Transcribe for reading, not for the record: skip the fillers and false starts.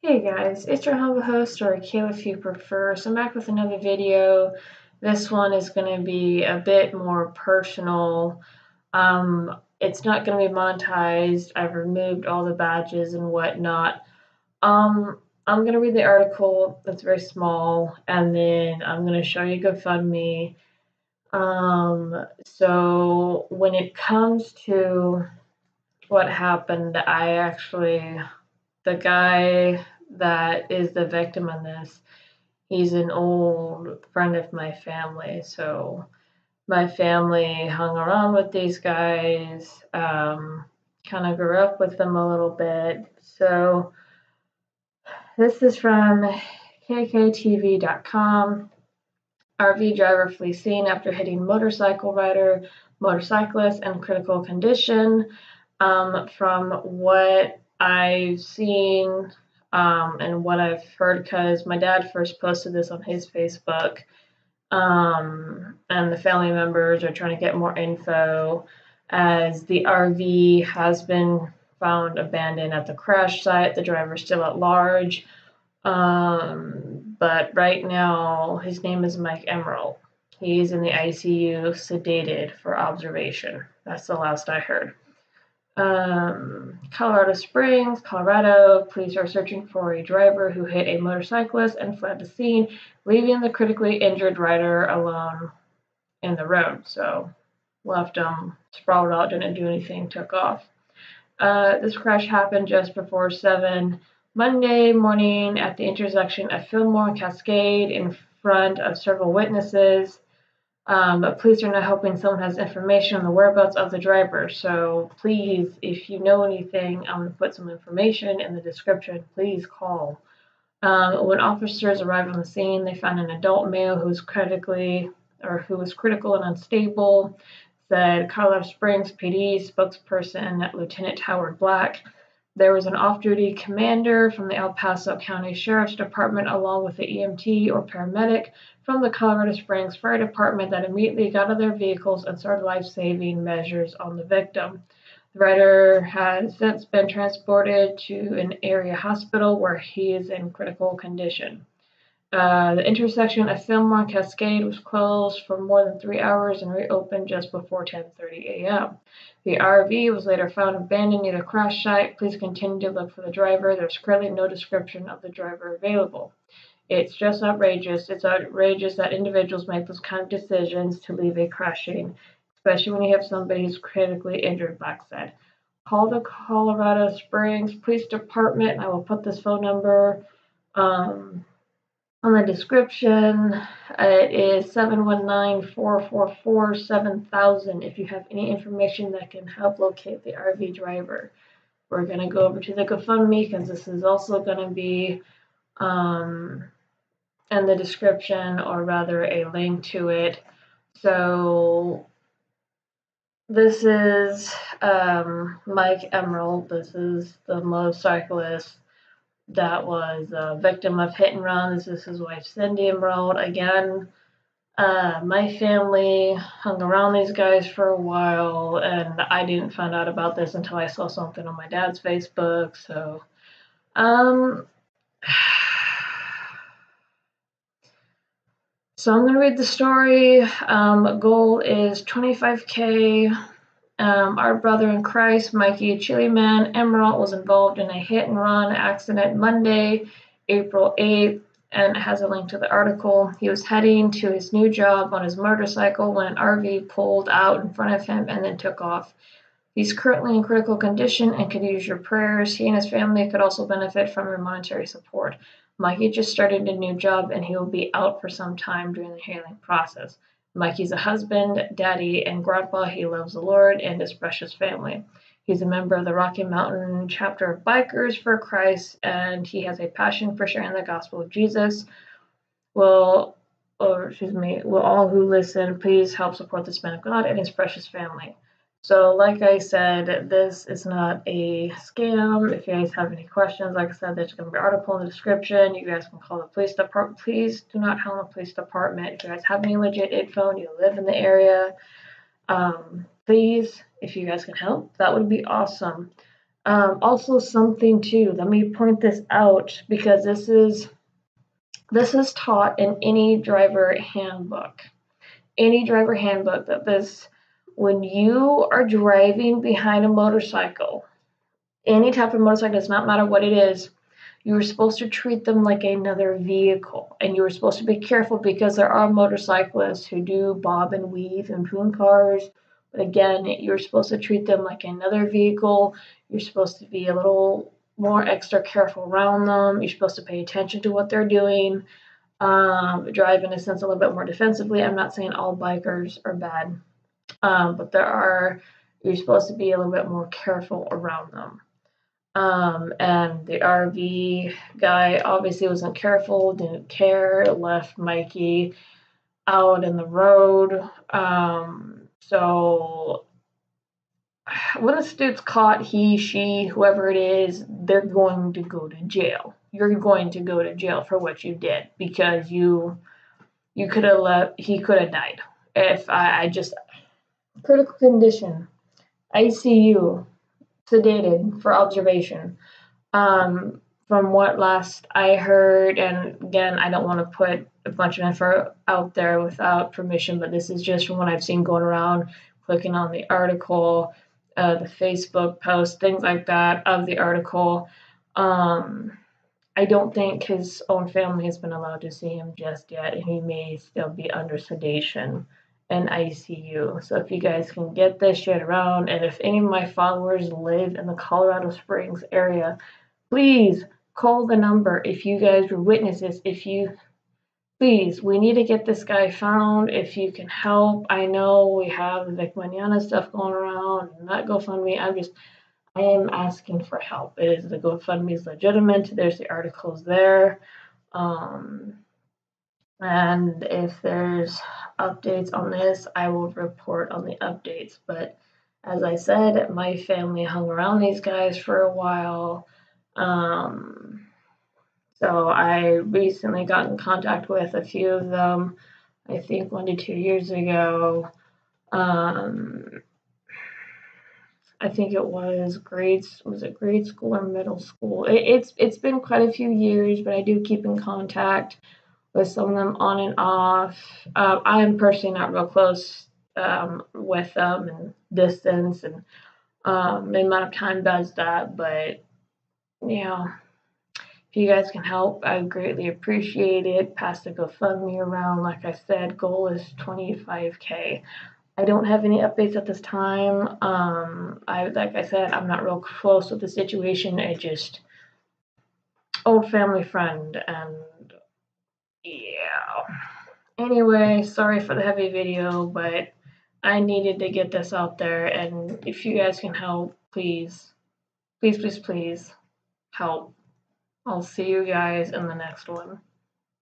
Hey guys, it's your humble host, or Kayla if you prefer. So I'm back with another video. This one is going to be a bit more personal. It's not going to be monetized. I've removed all the badges and whatnot. I'm going to read the article. It's very small, and then I'm going to show you GoFundMe. So when it comes to what happened, the guy that is the victim in this, he's an old friend of my family. So my family hung around with these guys, kind of grew up with them a little bit. So this is from kktv.com. RV driver flees scene after hitting motorcyclist in critical condition. From what I've seen and what I've heard, because my dad first posted this on his Facebook, and the family members are trying to get more info, as the RV has been found abandoned at the crash site. The driver is still at large, but right now his name is Mike Emerald. He's in the ICU, sedated for observation. That's the last I heard. Colorado Springs, Colorado, police are searching for a driver who hit a motorcyclist and fled the scene, leaving the critically injured rider alone in the road. So left him sprawled out, didn't do anything, took off. This crash happened just before 7 Monday morning at the intersection of Fillmore and Cascade in front of several witnesses. But police are now hoping someone has information on the whereabouts of the driver. So please, if you know anything, I'm going to put some information in the description. Please call. When officers arrived on the scene, they found an adult male who was critical and unstable, said Colorado Springs PD spokesperson Lieutenant Howard Black. There was an off-duty commander from the El Paso County Sheriff's Department along with the EMT or paramedic from the Colorado Springs Fire Department that immediately got out of their vehicles and started life-saving measures on the victim. The rider has since been transported to an area hospital where he is in critical condition. The intersection of Fillmore and Cascade was closed for more than 3 hours and reopened just before 10:30 a.m. The RV was later found abandoned near the crash site. Please continue to look for the driver. There's currently no description of the driver available. It's just outrageous. It's outrageous that individuals make those kind of decisions to leave a crash scene, especially when you have somebody who's critically injured, Black said. Call the Colorado Springs Police Department. I will put this phone number on the description. It is 719-444-7000 if you have any information that can help locate the RV driver. We're going to go over to the GoFundMe because this is also going to be in the description, or rather a link to it. So this is Mike Emerald. This is the motorcyclist that was a victim of hit and run. This is his wife, Cindy Emerald. Again, my family hung around these guys for a while, and I didn't find out about this until I saw something on my dad's Facebook. So, so I'm going to read the story. Goal is 25K. Our brother in Christ, Mikey Chiliman Emerald, was involved in a hit and run accident Monday, April 8th, and it has a link to the article. He was heading to his new job on his motorcycle when an RV pulled out in front of him and then took off. He's currently in critical condition and could use your prayers. He and his family could also benefit from your monetary support. Mikey just started a new job and he will be out for some time during the healing process. Mikey's a husband, daddy, and grandpa. He loves the Lord and his precious family. He's a member of the Rocky Mountain chapter of Bikers for Christ, and he has a passion for sharing the gospel of Jesus. Will all who listen please help support this man of God and his precious family. So like I said, this is not a scam. If you guys have any questions, like I said, there's going to be an article in the description. You guys can call the police department. Please do not call the police department. If you guys have any legit info and you live in the area, please, if you guys can help, that would be awesome. Also something too, let me point this out because this is taught in any driver handbook. Any driver handbook that this, when you are driving behind a motorcycle, any type of motorcycle, does not matter what it is, you were supposed to treat them like another vehicle. And you were supposed to be careful because there are motorcyclists who do bob and weave and poon cars. But again, you're supposed to treat them like another vehicle. You're supposed to be a little more extra careful around them. You're supposed to pay attention to what they're doing. Drive in a sense a little bit more defensively. I'm not saying all bikers are bad, but you're supposed to be a little bit more careful around them. And the RV guy obviously wasn't careful, didn't care, left Mikey out in the road. So when a student's caught, he, she, whoever it is, they're going to go to jail. You're going to go to jail for what you did because you could have left, he could have died. If I just, critical condition, ICU, sedated for observation. From what last I heard, and again, I don't want to put a bunch of info out there without permission, but this is just from what I've seen going around, clicking on the article, the Facebook post, things like that of the article. I don't think his own family has been allowed to see him just yet, and he may still be under sedation and ICU. So if you guys can get this shit around, and if any of my followers live in the Colorado Springs area, please call the number if you guys were witnesses. Please, we need to get this guy found. If you can help, I know we have the Vic Manana stuff going around, and that GoFundMe. I am asking for help. The GoFundMe is legitimate. There's the articles there. And if there's updates on this, I will report on the updates. But as I said, my family hung around these guys for a while. So I recently got in contact with a few of them, I think 1 to 2 years ago. I think it was grade school or middle school? It's been quite a few years, but I do keep in contact with some of them on and off. I am personally not real close with them and distance, and the amount of time does that. But yeah, if you guys can help, I greatly appreciate it. Pass the GoFundMe around. Like I said, goal is 25K. I don't have any updates at this time. Like I said, I'm not real close with the situation. I just old family friend, and yeah. Anyway, sorry for the heavy video, but I needed to get this out there, and if you guys can help, please, please, please, please help. I'll see you guys in the next one.